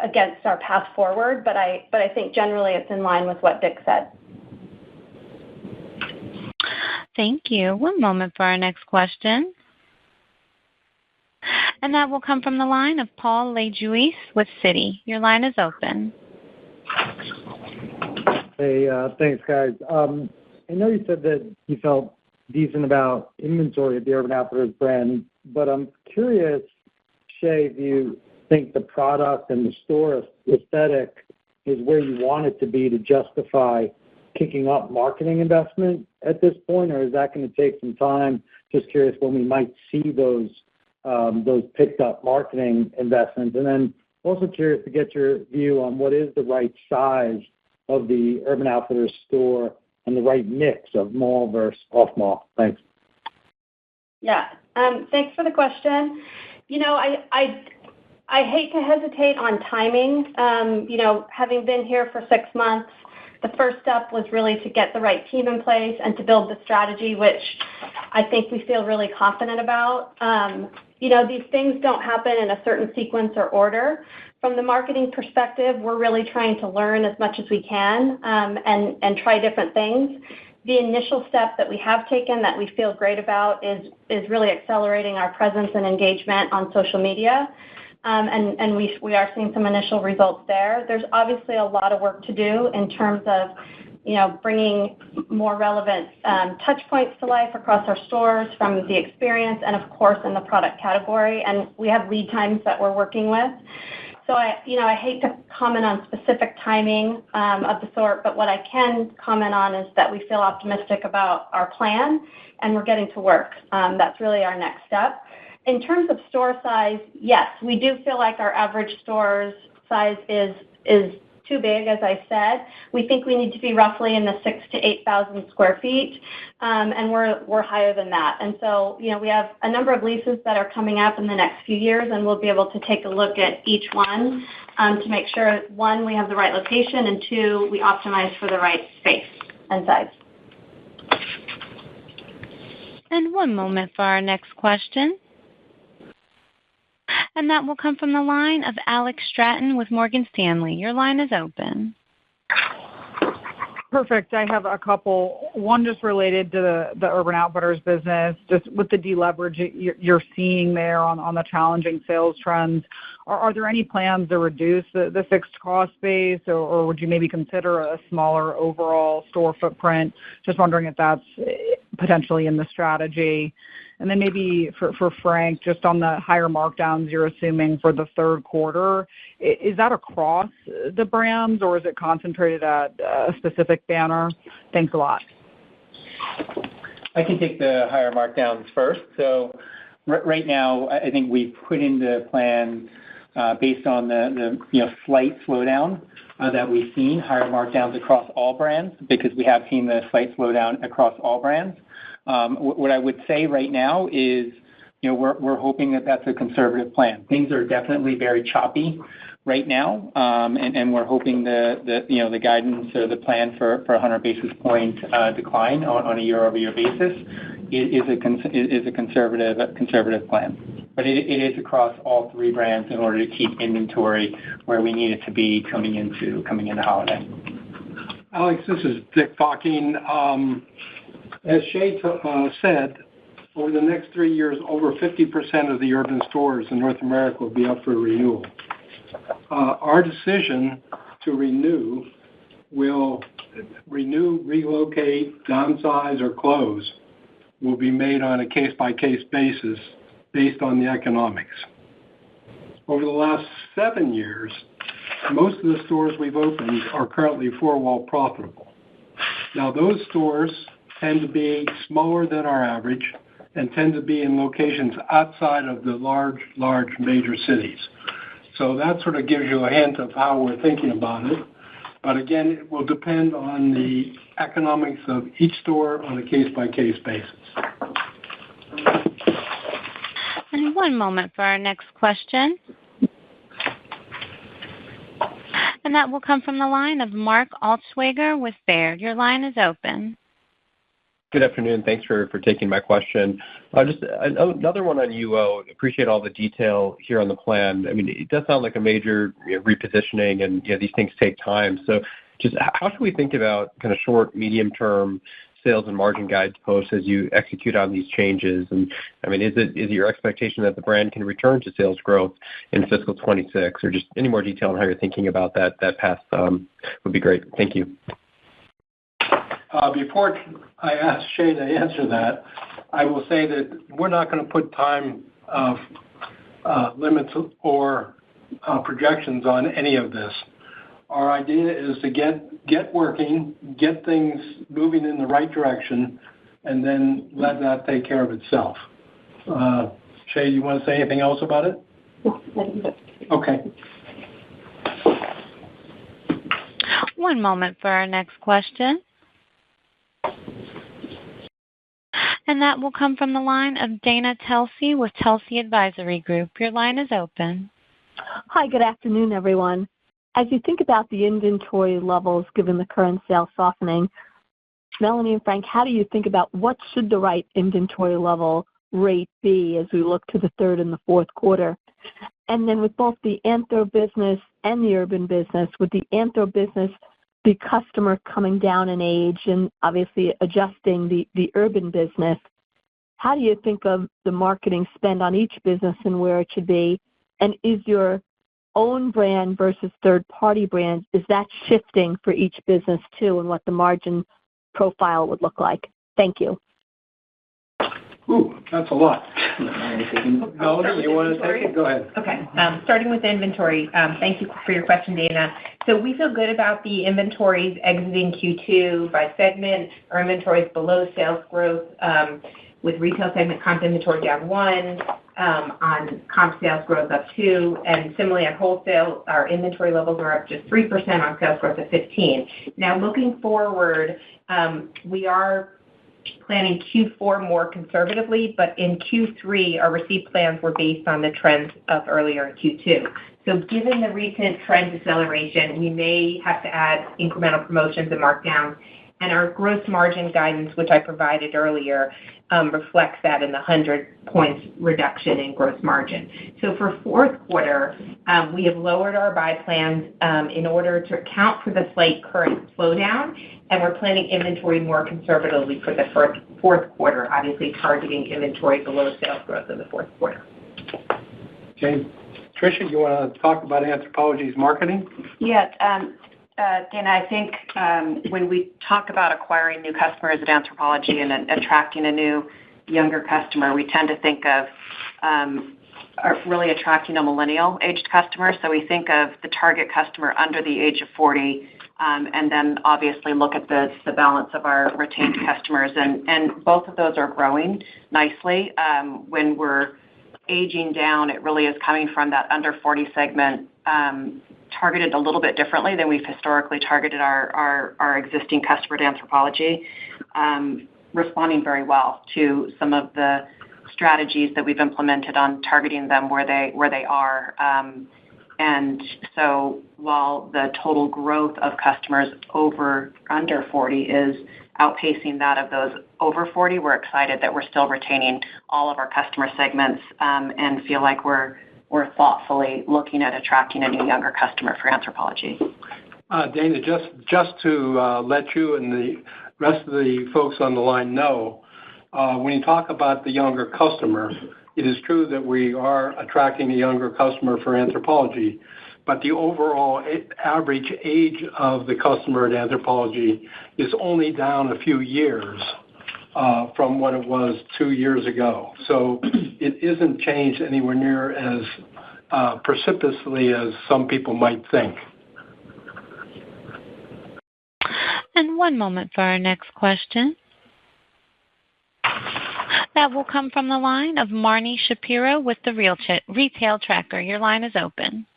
against our path forward. But I think generally it's in line with what Dick said. Thank you. One moment for our next question. And that will come from the line of Paul Lejuez with Citi. Your line is open. Hey, thanks, guys. I know you said that you felt decent about inventory at the Urban Outfitters brand, but I'm curious, Shay, if you think the product and the store aesthetic is where you want it to be to justify kicking up marketing investment at this point, or is that going to take some time? Just curious when we might see those picked up marketing investments. And then also curious to get your view on what is the right size of the Urban Outfitters store and the right mix of mall versus off-mall. Thanks. Yeah, thanks for the question. You know, I hate to hesitate on timing. You know, having been here for 6 months, the first step was really to get the right team in place and to build the strategy, which I think we feel really confident about. You know, these things don't happen in a certain sequence or order. From the marketing perspective, we're really trying to learn as much as we can and try different things. The initial step that we have taken that we feel great about is really accelerating our presence and engagement on social media. And we are seeing some initial results there. There's obviously a lot of work to do in terms of, you know, bringing more relevant touch points to life across our stores from the experience and, of course, in the product category. And we have lead times that we're working with. So I hate to comment on specific timing of the sort, but what I can comment on is that we feel optimistic about our plan and we're getting to work. That's really our next step. In terms of store size, yes, we do feel like our average store's size is too big, as I said. We think we need to be roughly in the 6,000 to 8,000 square feet, and we're higher than that. And so, we have a number of leases that are coming up in the next few years, and we'll be able to take a look at each one to make sure, one, we have the right location, and two, we optimize for the right space and size. And one moment for our next question. And that will come from the line of Alex Stratton with Morgan Stanley. Your line is open. Perfect. I have a couple. One just related to the Urban Outfitters business, just with the deleverage you're seeing there on the challenging sales trends. Are there any plans to reduce the fixed cost base, or would you maybe consider a smaller overall store footprint? Just wondering if that's potentially in the strategy. And then maybe for Frank, just on the higher markdowns you're assuming for the third quarter, is that across the brands, or is it concentrated at a specific banner? Thanks a lot. I can take the higher markdowns first. So right now, I think we've put in the plan based on the slight slowdown that we've seen, higher markdowns across all brands, because we have seen the slight slowdown across all brands. What I would say right now is, we're hoping that that's a conservative plan. Things are definitely very choppy right now, and we're hoping the guidance or the plan for 100 basis point decline on a year-over-year basis is a conservative plan. But it is across all three brands in order to keep inventory where we need it to be coming into holiday. Alex, this is Dick talking. As Shay said, over the next 3 years, over 50% of the urban stores in North America will be up for renewal. Our decision to relocate, downsize, or close will be made on a case-by-case basis based on the economics. Over the last 7 years, most of the stores we've opened are currently four-wall profitable. Now, those stores tend to be smaller than our average and tend to be in locations outside of the large major cities. So that sort of gives you a hint of how we're thinking about it. But again, it will depend on the economics of each store on a case-by-case basis. And one moment for our next question. And that will come from the line of Mark Altschwager with Baird. Your line is open. Good afternoon. Thanks for taking my question. Just another one on UO. Appreciate all the detail here on the plan. I mean, it does sound like a major repositioning, and these things take time. So just how should we think about kind of short, medium-term sales and margin guideposts as you execute on these changes? And I mean, is it your expectation that the brand can return to sales growth in fiscal 26, or just any more detail on how you're thinking about that path would be great. Thank you. Before I ask Shay to answer that, I will say that we're not going to put time limits or projections on any of this. Our idea is to get working, get things moving in the right direction, and then let that take care of itself. Shay, you want to say anything else about it? Okay. One moment for our next question. And that will come from the line of Dana Telsey with Telsey Advisory Group. Your line is open. Hi, good afternoon, everyone. As you think about the inventory levels given the current sales softening, Melanie and Frank, how do you think about what should the right inventory level rate be as we look to the third and the fourth quarter? And then with both the Anthro business and the Urban business, with the Anthro business, the customer coming down in age and obviously adjusting the Urban business, how do you think of the marketing spend on each business and where it should be? And is your own brand versus third-party brands, is that shifting for each business too, and what the margin profile would look like? Thank you. Ooh, that's a lot. Melanie, you want to take it? Go ahead. Okay. Starting with inventory, thank you for your question, Dana. So we feel good about the inventories exiting Q2 by segment. Our inventory is below sales growth. with retail segment comp inventory down 1, on comp sales growth up 2, and similarly at wholesale, our inventory levels are up just 3% on sales growth of 15. Now, looking forward, we are planning Q4 more conservatively, but in Q3, our receipt plans were based on the trends of earlier in Q2. So given the recent trend deceleration, we may have to add incremental promotions and markdowns, and our gross margin guidance, which I provided earlier, reflects that in the 100 points reduction in gross margin. So for fourth quarter, we have lowered our buy plans in order to account for the slight current slowdown, and we're planning inventory more conservatively for the fourth quarter, obviously targeting inventory below sales growth in the fourth quarter. Okay. Tricia, you want to talk about Anthropologie's marketing? Yeah. Dana, I think when we talk about acquiring new customers at Anthropologie and attracting a new, younger customer, we tend to think of really attracting a millennial-aged customer. So we think of the target customer under the age of 40, and then obviously look at the balance of our retained customers. And both of those are growing nicely. When we're aging down, it really is coming from that under 40 segment, targeted a little bit differently than we've historically targeted our existing customer at Anthropologie, responding very well to some of the strategies that we've implemented on targeting them where they are. And so while the total growth of customers under 40 is outpacing that of those over 40, we're excited that we're still retaining all of our customer segments, and feel like we're thoughtfully looking at attracting a new younger customer for Anthropologie. Dana, just to let you and the rest of the folks on the line know, when you talk about the younger customer, it is true that we are attracting a younger customer for Anthropologie, but the overall average age of the customer at Anthropologie is only down a few years from what it was 2 years ago. So it isn't changed anywhere near as precipitously as some people might think. And one moment for our next question. That will come from the line of Marni Shapiro with the Retail Tracker. Your line is open.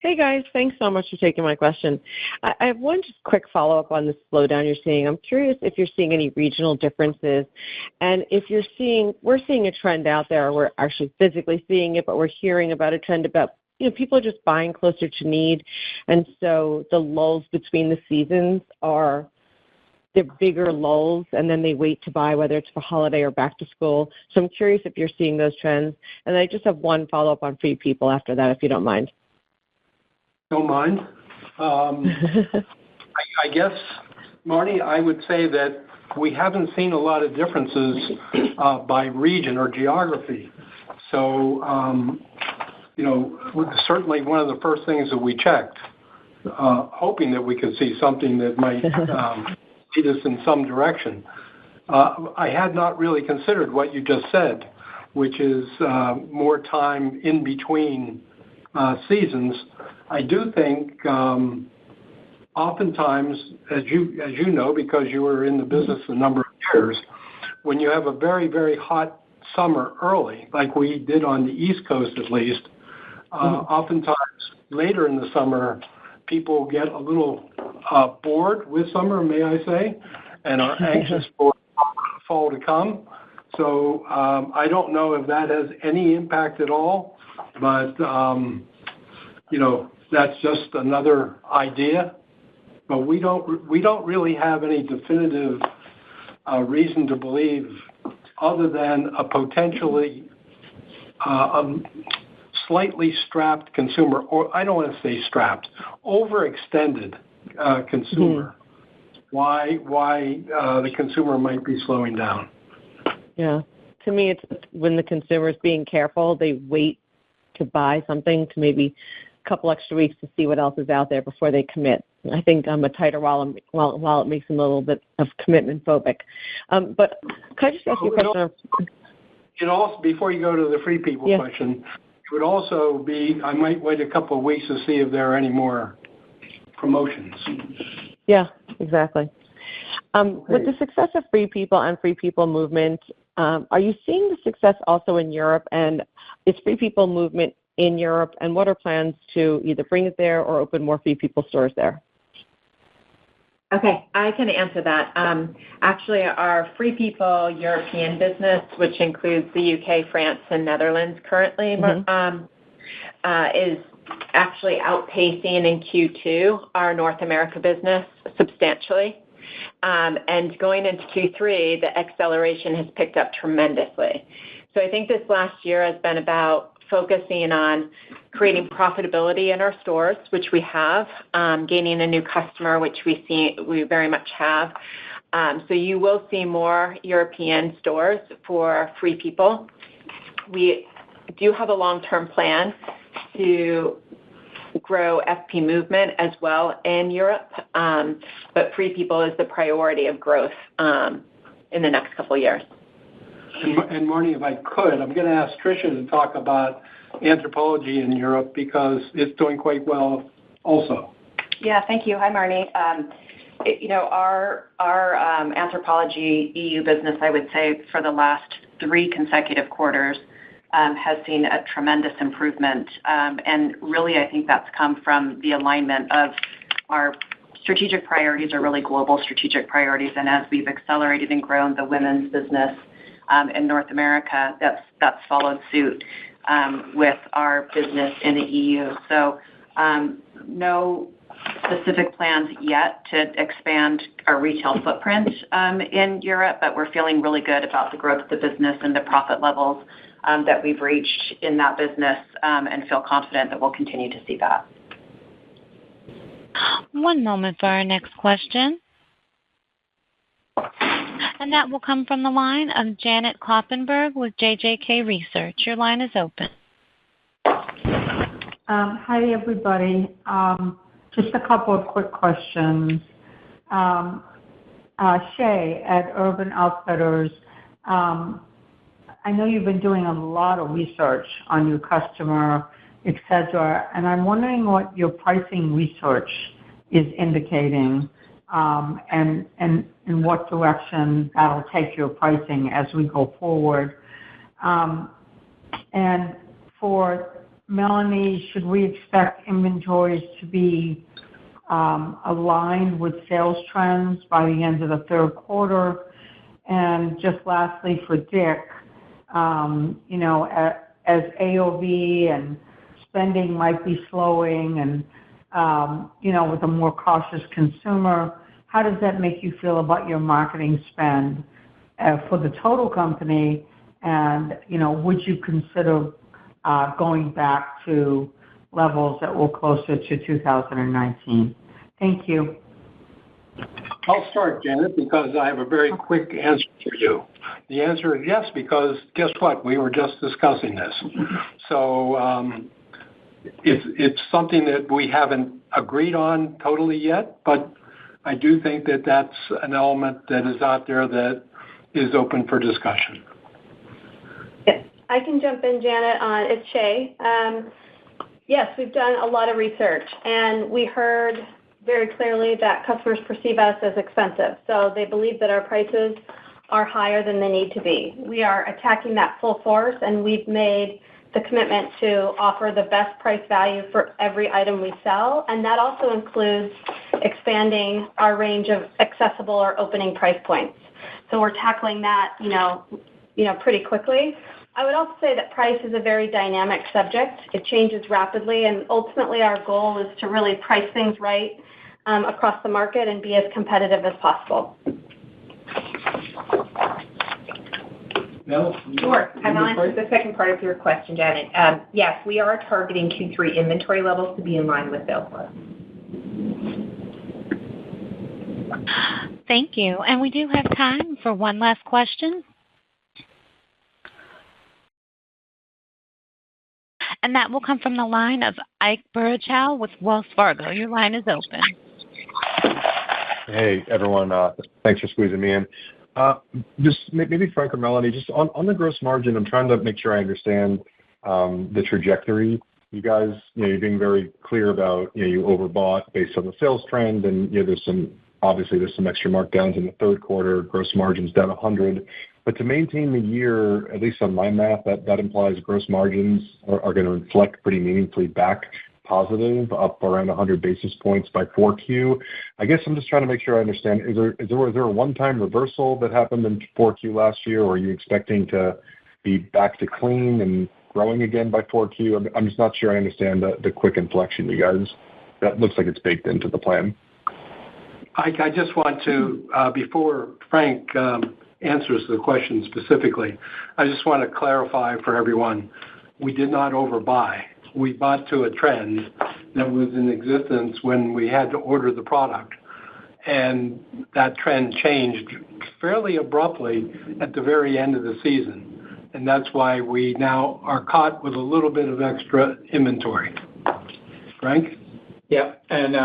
Hey, guys. Thanks so much for taking my question. I have one just quick follow-up on the slowdown you're seeing. I'm curious if you're seeing any regional differences, and if we're seeing a trend out there, we're actually physically seeing it, but we're hearing about a trend about, people are just buying closer to need, and so the lulls between the seasons are the bigger lulls, and then they wait to buy, whether it's for holiday or back to school. So I'm curious if you're seeing those trends. And I just have one follow-up on Free People after that, if you don't mind. Don't mind. I guess, Marnie, I would say that we haven't seen a lot of differences by region or geography. So, certainly one of the first things that we checked, hoping that we could see something that might lead us in some direction. I had not really considered what you just said, which is more time in between seasons. I do think oftentimes, as you know, because you were in the business a number of years, when you have a very, very hot summer early, like we did on the East Coast at least, oftentimes later in the summer, people get a little bored with summer, may I say, and are anxious for fall to come. So I don't know if that has any impact at all, but, that's just another idea. But we don't really have any definitive reason to believe other than a potentially slightly strapped consumer, or I don't want to say strapped, overextended consumer. Why the consumer might be slowing down. Yeah. To me, it's when the consumer is being careful, they wait to buy something to maybe a couple extra weeks to see what else is out there before they commit. I think a tighter wallet makes them a little bit of commitment phobic. But can I just ask you a question? It also, before you go to the Free People question, it would also be, I might wait a couple of weeks to see if there are any more promotions. Yeah, exactly. With the success of Free People and Free People movement, Are you seeing the success also in Europe, and is Free People movement in Europe, and what are plans to either bring it there or open more Free People stores there? Okay, I can answer that. Actually, our Free People European business, which includes the UK, France, and Netherlands currently, is actually outpacing in Q2 our North America business substantially. And going into Q3, the acceleration has picked up tremendously. So I think this last year has been about focusing on creating profitability in our stores, which we have, gaining a new customer, which we very much have. So you will see more European stores for Free People. We do have a long-term plan to grow FP Movement as well in Europe, but Free People is the priority of growth in the next couple of years. And Marnie, if I could, I'm going to ask Tricia to talk about Anthropologie in Europe because it's doing quite well also. Yeah, thank you. Hi, Marnie. Our Anthropologie EU business, I would say, for the last 3 consecutive quarters, has seen a tremendous improvement. And really, I think that's come from the alignment of our strategic priorities are really global strategic priorities. And as we've accelerated and grown the women's business in North America, that's followed suit with our business in the EU. So no specific plans yet to expand our retail footprint in Europe, but we're feeling really good about the growth of the business and the profit levels that we've reached in that business and feel confident that we'll continue to see that. One moment for our next question. And that will come from the line of Janet Kloppenburg with JJK Research. Your line is open. Hi, everybody. Just a couple of quick questions. Shay, at Urban Outfitters, I know you've been doing a lot of research on your customer, et cetera, and I'm wondering what your pricing research is indicating and in what direction that'll take your pricing as we go forward. And for Melanie, should we expect inventories to be aligned with sales trends by the end of the third quarter? And just lastly, for Dick, as AOV and spending might be slowing and, with a more cautious consumer, how does that make you feel about your marketing spend for the total company? And, would you consider going back to levels that were closer to 2019? Thank you. I'll start, Janet, because I have a very quick answer for you. The answer is yes, because guess what? We were just discussing this. So it's something that we haven't agreed on totally yet, but I do think that that's an element that is out there that is open for discussion. Yes, I can jump in, Janet. It's Shay. Yes, we've done a lot of research, and we heard very clearly that customers perceive us as expensive. So they believe that our prices are higher than they need to be. We are attacking that full force, and we've made the commitment to offer the best price value for every item we sell, and that also includes expanding our range of accessible or opening price points. So we're tackling that, pretty quickly. I would also say that price is a very dynamic subject. It changes rapidly, and ultimately our goal is to really price things right across the market and be as competitive as possible. Mel? Sure. I'll answer the second part of your question, Janet. Yes, we are targeting Q3 inventory levels to be in line with sales growth. Thank you. And we do have time for one last question. And that will come from the line of Ike Boruchow with Wells Fargo. Your line is open. Hey, everyone. Thanks for squeezing me in. Just maybe Frank or Melanie, just on the gross margin, I'm trying to make sure I understand the trajectory. You guys, you're being very clear about, you overbought based on the sales trend, and there's some extra markdowns in the third quarter. Gross margin's down 100. But to maintain the year, at least on my math, that implies gross margins are going to inflect pretty meaningfully back positive, up around 100 basis points by 4Q. I guess I'm just trying to make sure I understand. Was there a one-time reversal that happened in 4Q last year, or are you expecting to be back to clean and growing again by 4Q? I'm just not sure I understand the quick inflection, you guys. That looks like it's baked into the plan. I just want to, before Frank answers the question specifically, I just want to clarify for everyone, we did not overbuy. We bought to a trend that was in existence when we had to order the product. And that trend changed fairly abruptly at the very end of the season. And that's why we now are caught with a little bit of extra inventory. Frank? Yeah. And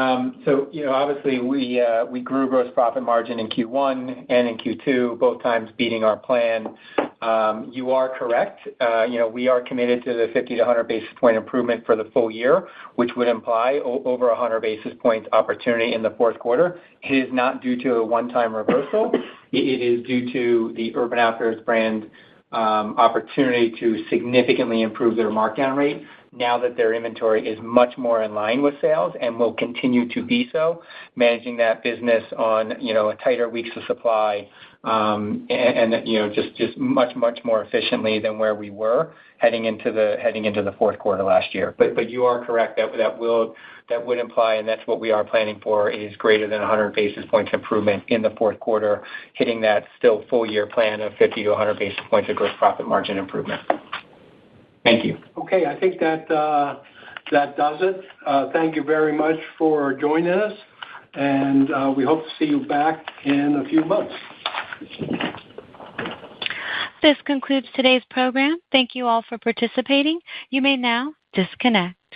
so, obviously we grew gross profit margin in Q1 and in Q2, both times beating our plan. You are correct. We are committed to the 50 to 100 basis point improvement for the full year, which would imply over 100 basis points opportunity in the fourth quarter. It is not due to a one-time reversal. It is due to the Urban Outfitters brand opportunity to significantly improve their markdown rate now that their inventory is much more in line with sales and will continue to be so, managing that business on, a tighter weeks of supply, and just much more efficiently than where we were heading into the fourth quarter last year. But you are correct that would imply, and that's what we are planning for, is greater than 100 basis points improvement in the fourth quarter, hitting that still full year plan of 50 to 100 basis points of gross profit margin improvement. Thank you. Okay, I think that does it. Thank you very much for joining us, and we hope to see you back in a few months. This concludes today's program. Thank you all for participating. You may now disconnect.